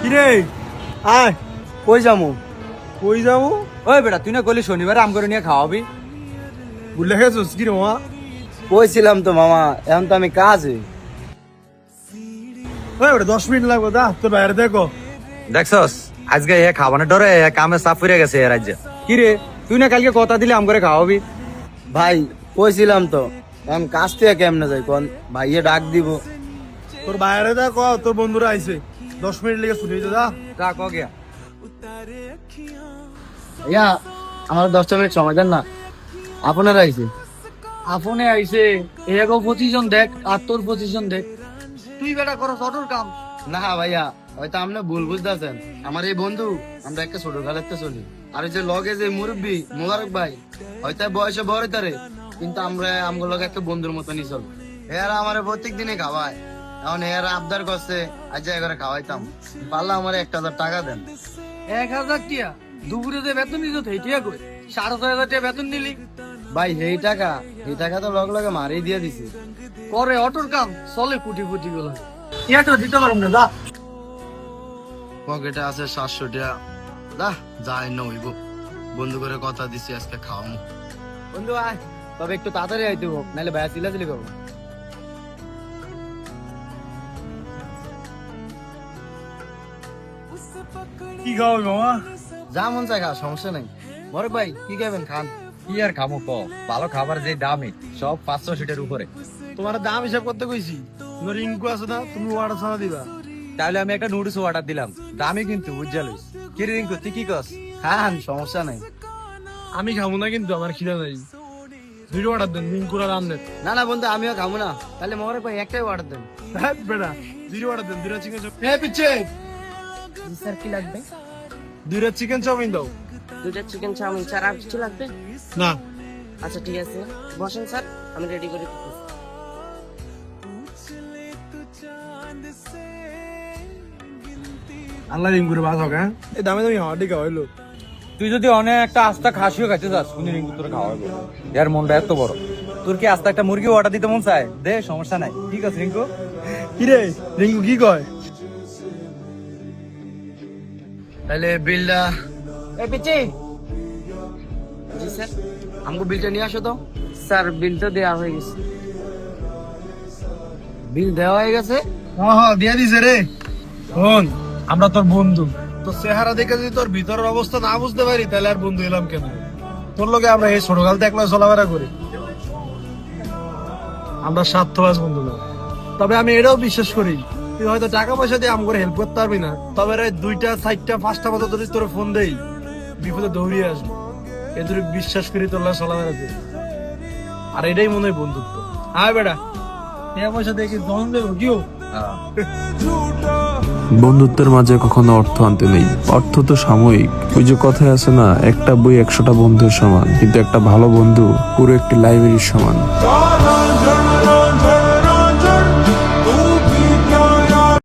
কিরে আয় কই যামু? কই যাবো? ওই বেটা তুই না কইলি শনিবার আম করে নিয়ে খাওয়াবি। ভুলে গেছিস কি রে মামা? কইছিলাম তো মামা, এখন তো আমি কাজে। ওই বেটা 10 মিনিট লাগবে, দা তোর বাইরে দেখো। দেখছস আজকে এ খাবানের ডরে কামে চাপ পড়ে গেছে এ রাজ্যে। কি রে তুই না কালকে কথা দিলি আম করে খাওয়াবি। ভাই কইছিলাম তো, এখন কাজ থেকে কেমনে যাই কোন? ভাইয়ে ডাক দিব। তোর বাইরে দেখো, তোর বন্ধুরা আইছে, 10 মিনিট লেগে শুনে যা। যা ক গিয়া। ইয়া আমার 10 মিনিট সময় দেন না, আপনারা আইছে। আপনে আইছে এগো 25 জন দেখ আর তোর 25 জন দেখ। তুই বেটা করো অটোর কাম। না ভাইয়া, হয়তো আপনি ভুল বুঝতেছেন। আমার এই বন্ধু, আমরা একটা ছোট গালেতে চলি। আর ওই যে লগে যে মুরব্বী মোবারক ভাই, হয়তো বয়সে বড় তারে, কিন্তু আমরা আমগো লগে একটা বন্ধুর মতনই চল। এরা আমার প্রত্যেক দিনে খাওয়ায়, এখন এরা আবদার করছে আজ করে খাওয়াইতাম, পারলে আমার 1000 টাকা দেন। 1000 টিয়া দুপুরে যে বেতন দিত সেইটিয়া কই 6500 টাকা বেতন নিলি। ভাই এই টাকা তো লগে লগে মারিয়ে দিয়ে দিছি। করে অটোর কাম চলে কোটি কোটি গুলো। ইয়া তো দিতে পারব না দা। পকেটে আছে 700 টাকা, দা যাই না হইব। বন্ধু করে কথা দিছি আজকে খাওয়ামু। বন্ধু আয়, তবে একটু তাড়াতাড়ি আইতে হোক, নাহলে ভাইয়া চিল্লাচিল্লি করবো। কি খাওয়াবি মামা? যা মন চাই খা, সমস্যা নাই। মোবারক ভাই কি খাবেন খান। কি আর খামো ক, ভালো খাবার যে দামে সব 500 সিটের উপরে। তোমার দাম হিসাব করতে কইছি, তোমার রিঙ্কু আছে না, তুমি ওয়াটার ছাড়া দিবা। তাহলে আমি একটা নুডলস অর্ডার দিলাম, দামি কিন্তু বুঝা লইস। কি রে রিঙ্কু তুই কি কস? খান সমস্যা নাই। আমি খাবো না, কিন্তু আমার খিদা নাই। 2টা অর্ডার দেন, রিঙ্কুর আর আমনের। না না বন্ধু, আমিও খাবো না। তাহলে মোবারক ভাই একটাই অর্ডার দেন। হ্যাঁ বেটা, 2টা অর্ডার দেন, 2টা চিকেন চাপ। হ্যাঁ পিচ্ছে, জি স্যার, কি লাগবে? 2টা চিকেন চাউমিন দাও। 2টা চিকেন চাউমিন স্যার, আর কিছু লাগবে? না, আচ্ছা ঠিক আছে, বসেন স্যার, আমি রেডি করে দিচ্ছি। আল্লাহ রিঙ্কুরে বাস হোক। হ্যাঁ এই দামে দামি হাওয়াটি খাওয়াইলো। তুই যদি অনেক একটা আস্তা খাসিও খাইতে চাস, শুনি রিঙ্কু তোর খাওয়াবো। এর মনটা এত বড়, তোর কি আস্তা একটা মুরগি অর্ডার দিতে মন চায়? দে, সমস্যা নাই। ঠিক আছে রিঙ্কু। কিরে রিঙ্কু কি কয়? তাহলে বিলটা এই পিচি। জি স্যার। আমাকে বিলটা নিয়ে আসো তো। স্যার বিল তো দেওয়া হয়ে গেছে। বিল দেওয়া হয়ে গেছে? হ্যাঁ দিয়ে দিছে রে। শোন, আমরা তোর বন্ধু, তোর চেহারা দেখে যদি তোর ভিতরের অবস্থা না বুঝতে পারি, তাহলে আর বন্ধু এলাম কেন? তোর লগে আমরা এই ছোটকাল থেকে চলাফেরা করি, আমরা স্বার্থবাজ বন্ধু না। তবে আমি এটাও বিশ্বাস করি, তুই হয়তো টাকা পয়সা দিয়ে আমাকে হেল্প করতে পারবি না, তবে রে 2টা 4টা 5টা মতো যদি তোর ফোন দেই, বিপদে দৌড়িয়ে আসবি। এ তুই বিশ্বাস করি তোর লগে চলাফেরা করি, আর এটাই মনে হয় বন্ধুত্ব। হ্যাঁ বেটা, টাকা পয়সা দিয়ে কি দম দেবো কিও? বন্ধুত্বের মাঝে কখনো অর্থ আনতে নেই, অর্থ তো সাময়িক। ওই যে কথায় আছে না, একটা বই 100টা বন্ধুর সমান, কিন্তু একটা ভালো বন্ধু পুরো একটি লাইব্রেরির সমান।